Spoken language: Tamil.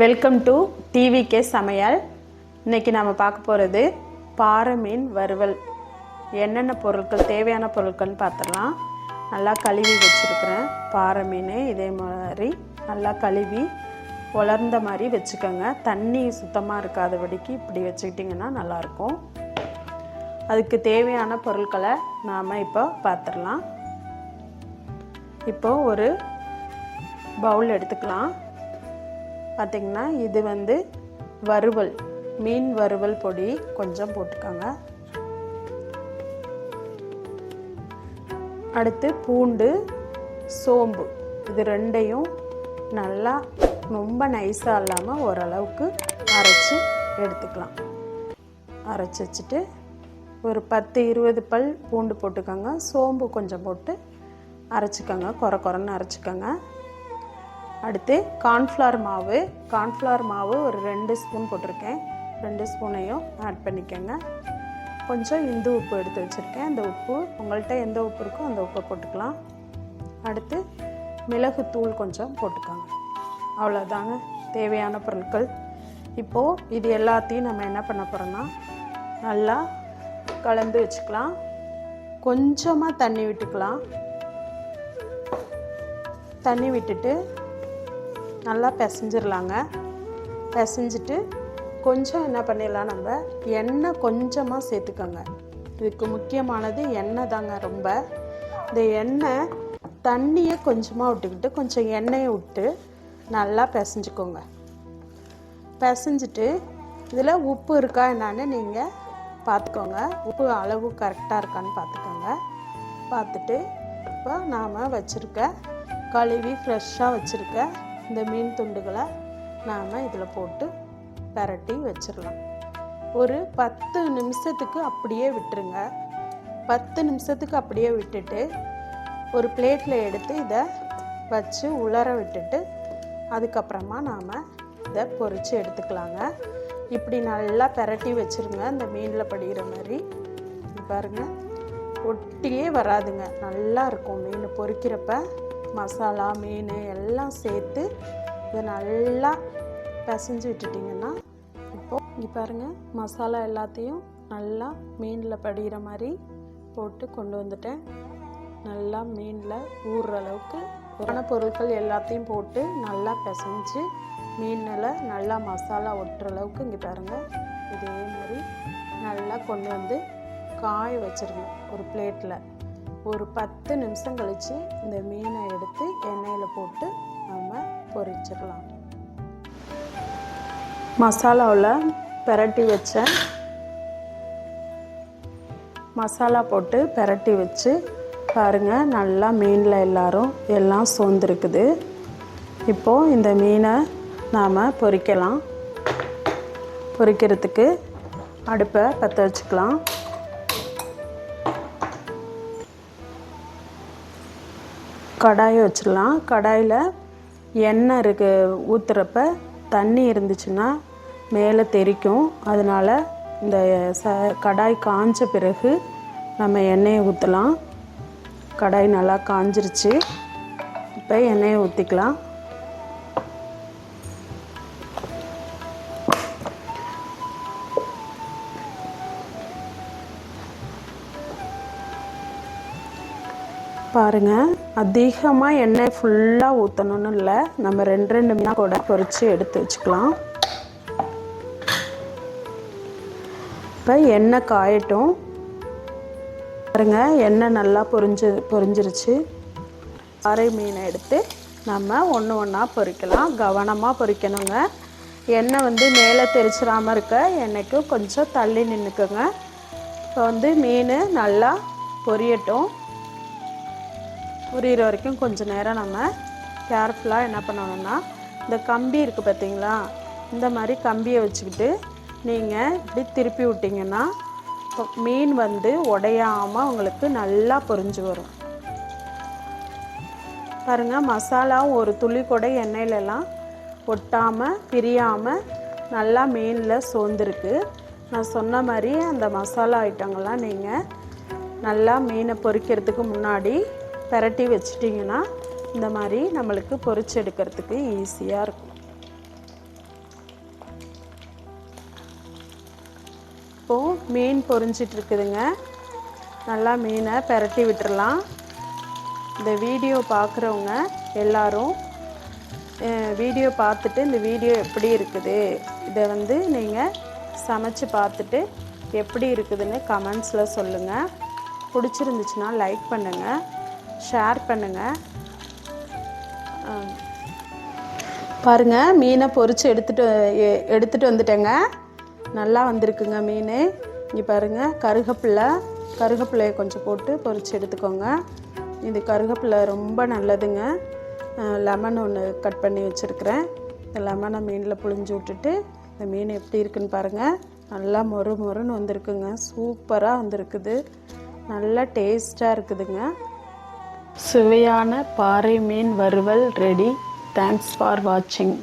வெல்கம் டு டிவிகே சமையல். இன்றைக்கி நாம் பார்க்க போகிறது பாறை மீன் வறுவல். என்னென்ன பொருட்கள் தேவையான பொருட்கள்னு பார்த்துடலாம். நல்லா கழுவி வச்சுருக்கிறேன் பாறை மீன். இதே மாதிரி நல்லா கழுவி உலர்ந்த மாதிரி வச்சுக்கோங்க. தண்ணி சுத்தமாக இருக்காதபடிக்கு இப்படி வச்சுக்கிட்டிங்கன்னா நல்லாயிருக்கும். அதுக்கு தேவையான பொருட்களை நாம் இப்போ பார்த்துடலாம். இப்போது ஒரு பவுல் எடுத்துக்கலாம். பார்த்திங்கன்னா இது வறுவல், மீன் வறுவல் பொடி கொஞ்சம் போட்டுக்கோங்க. அடுத்து பூண்டு, சோம்பு, இது ரெண்டையும் நல்லா ரொம்ப நைஸாக இல்லாமல் ஓரளவுக்கு அரைச்சி எடுத்துக்கலாம். அரைச்சி வச்சுட்டு ஒரு 10-20 பல் பூண்டு போட்டுக்கோங்க. சோம்பு கொஞ்சம் போட்டு அரைச்சிக்கோங்க, குறைன்னு அரைச்சிக்கோங்க. அடுத்து கார்ன்ஃப்ளவர் மாவு ஒரு 2 ஸ்பூன் போட்டிருக்கேன். 2 ஸ்பூனையும் ஆட் பண்ணிக்கோங்க. கொஞ்சம் இந்து உப்பு எடுத்து வச்சுருக்கேன். அந்த உப்பு உங்கள்கிட்ட எந்த உப்பு இருக்கோ அந்த உப்பை போட்டுக்கலாம். அடுத்து மிளகுத்தூள் கொஞ்சம் போட்டுக்கோங்க. அவ்வளோதாங்க தேவையான பொருட்கள். இப்போது இது எல்லாத்தையும் நம்ம என்ன பண்ண போகிறோன்னா நல்லா கலந்து வச்சுக்கலாம். கொஞ்சமாக தண்ணி விட்டுக்கலாம். தண்ணி விட்டுட்டு நல்லா பிசைஞ்சிடலாங்க. பிசைஞ்சிட்டு கொஞ்சம் என்ன பண்ணிடலாம், நம்ம எண்ணெய் கொஞ்சமாக சேர்த்துக்கோங்க. இதுக்கு முக்கியமானது எண்ணெய் தாங்க. ரொம்ப இந்த எண்ணெய் தண்ணியை கொஞ்சமாக விட்டுக்கிட்டு கொஞ்சம் எண்ணெயை விட்டு நல்லா பிசைஞ்சுக்கோங்க. பிசைஞ்சிட்டு இதில் உப்பு இருக்கா என்னான்னு நீங்கள் பார்த்துக்கோங்க. உப்பு அளவு கரெக்டாக இருக்கான்னு பார்த்துக்கோங்க. பார்த்துட்டு இப்போ நாம் வச்சுருக்க கழுவி ஃப்ரெஷ்ஷாக வச்சுருக்க இந்த மீன் துண்டுகளை நாம் இதில் போட்டு பரட்டி வச்சிடலாம். ஒரு 10 நிமிஷத்துக்கு அப்படியே விட்டுருங்க. 10 நிமிஷத்துக்கு அப்படியே விட்டுட்டு ஒரு பிளேட்டில் எடுத்து இதை வச்சு உலர விட்டுட்டு அதுக்கப்புறமா நாம் இதை பொரித்து எடுத்துக்கலாங்க. இப்படி நல்லா பரட்டி வச்சுருங்க. இந்த மீனில் படிகிற மாதிரி பாருங்கள், ஒட்டியே வராதுங்க. நல்லா இருக்கும். மீன் பொரிக்கிறப்ப மசாலா மீன் எல்லாம் சேர்த்து இதை நல்லா பிசைஞ்சு விட்டுட்டிங்கன்னா இப்போது இங்கே பாருங்கள், மசாலா எல்லாத்தையும் நல்லா மீனில் படிகிற மாதிரி போட்டு கொண்டு வந்துட்டேன். நல்லா மீனில் ஊறுற அளவுக்கு பொருட்கள் எல்லாத்தையும் போட்டு நல்லா பிசைஞ்சு மீனில் நல்லா மசாலா ஒட்டுற அளவுக்கு இங்கே பாருங்கள், இதே மாதிரி நல்லா கொண்டு வந்து காய வச்சுருங்க ஒரு பிளேட்டில். ஒரு 10 நிமிஷம் கழித்து இந்த மீனை எடுத்து எண்ணெயில் போட்டு நம்ம பொரிச்சிடலாம். மசாலாவில் பிரட்டி வச்ச மசாலா போட்டு பிரட்டி வச்சு பாருங்கள், நல்லா மீனில் எல்லாம் சோர்ந்துருக்குது. இப்போது இந்த மீனை நாம் பொரிக்கலாம். பொரிக்கிறதுக்கு அடுப்பை பற்ற வச்சுக்கலாம். கடாயை வச்சிடலாம். கடாயில் எண்ணெய் ஊற்றுறப்ப தண்ணி இருந்துச்சுன்னா மேலே தெறிக்கும். அதனால் இந்த கடாய் காஞ்ச பிறகு நம்ம எண்ணெயை ஊற்றலாம். கடாய் நல்லா காஞ்சிருச்சு. இப்போ எண்ணெயை ஊற்றிக்கலாம். பாருங்கள், அதிகமாக எண்ணெய் ஃபுல்லாக ஊற்றணுன்னு இல்லை. நம்ம 2 மீனாக கூட பொரித்து எடுத்து வச்சுக்கலாம். இப்போ எண்ணெய் காயட்டும். பாருங்கள், எண்ணெய் நல்லா பொரிஞ்சிருச்சு. அரை மீனை எடுத்து நம்ம ஒன்றா பொரிக்கலாம். கவனமாக பொரிக்கணுங்க. எண்ணெய் மேலே தெரிச்சிடாமல் இருக்க எண்ணெய்க்கு கொஞ்சம் தள்ளி நின்றுக்குங்க. இப்போ மீன் நல்லா பொரியட்டும். பொரியிற வரைக்கும் கொஞ்சம் நேரம் நம்ம கேர்ஃபுல்லாக என்ன பண்ணணும்னா, இந்த கம்பி இருக்குது பார்த்தீங்களா, இந்த மாதிரி கம்பியை வச்சுக்கிட்டு நீங்கள் இப்படி திருப்பி விட்டிங்கன்னா மீன் உடையாமல் உங்களுக்கு நல்லா பொரிஞ்சு வரும். பாருங்கள், மசாலாவும் ஒரு துளி கூட எண்ணெயிலலாம் ஒட்டாமல் பிரியாமல் நல்லா மீனில் சோர்ந்துருக்கு. நான் சொன்ன மாதிரி அந்த மசாலா ஐட்டங்கள்லாம் நீங்கள் நல்லா மீனை பொரிக்கிறதுக்கு முன்னாடி பிரட்டி வச்சிட்டிங்கன்னா இந்த மாதிரி நம்மளுக்கு பொரிச்சு எடுக்கிறதுக்கு ஈஸியாக இருக்கும். இப்போது மீன் பொரிஞ்சிட்டு இருக்குதுங்க. நல்லா மீனை பெரட்டி விட்டுறலாம். இந்த வீடியோ பார்க்குறவங்க எல்லாரும் வீடியோ பார்த்துட்டு இந்த வீடியோ எப்படி இருக்குது இதை வந்து நீங்கள் சமைச்சு பார்த்துட்டு எப்படி இருக்குதுன்னு கமெண்ட்ஸில் சொல்லுங்கள். பிடிச்சிருந்துச்சுன்னா லைக் பண்ணுங்கள், ஷேர் பண்ணுங்கள். பாருங்கள், மீனை பொரித்து எடுத்துகிட்டு வந்துட்டேங்க. நல்லா வந்திருக்குங்க மீன். இங்கே பாருங்கள், கருகப்பிள்ளையை கொஞ்சம் போட்டு பொரித்து எடுத்துக்கோங்க. இது கருகப்பிள்ளை ரொம்ப நல்லதுங்க. லெமன் ஒன்று கட் பண்ணி வச்சுருக்கிறேன். இந்த லெமனை மீனில் புழிஞ்சு விட்டுட்டு இந்த மீன் எப்படி இருக்குன்னு பாருங்கள். நல்லா மொறுன்னு வந்திருக்குங்க. சூப்பராக வந்திருக்குது. நல்லா டேஸ்ட்டாக இருக்குதுங்க. சுவையான பாறை மீன் வறுவல் ரெடி. தேங்க்ஸ் ஃபார் வாட்சிங்.